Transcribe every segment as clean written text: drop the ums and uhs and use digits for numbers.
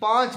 5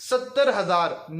70,000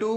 2،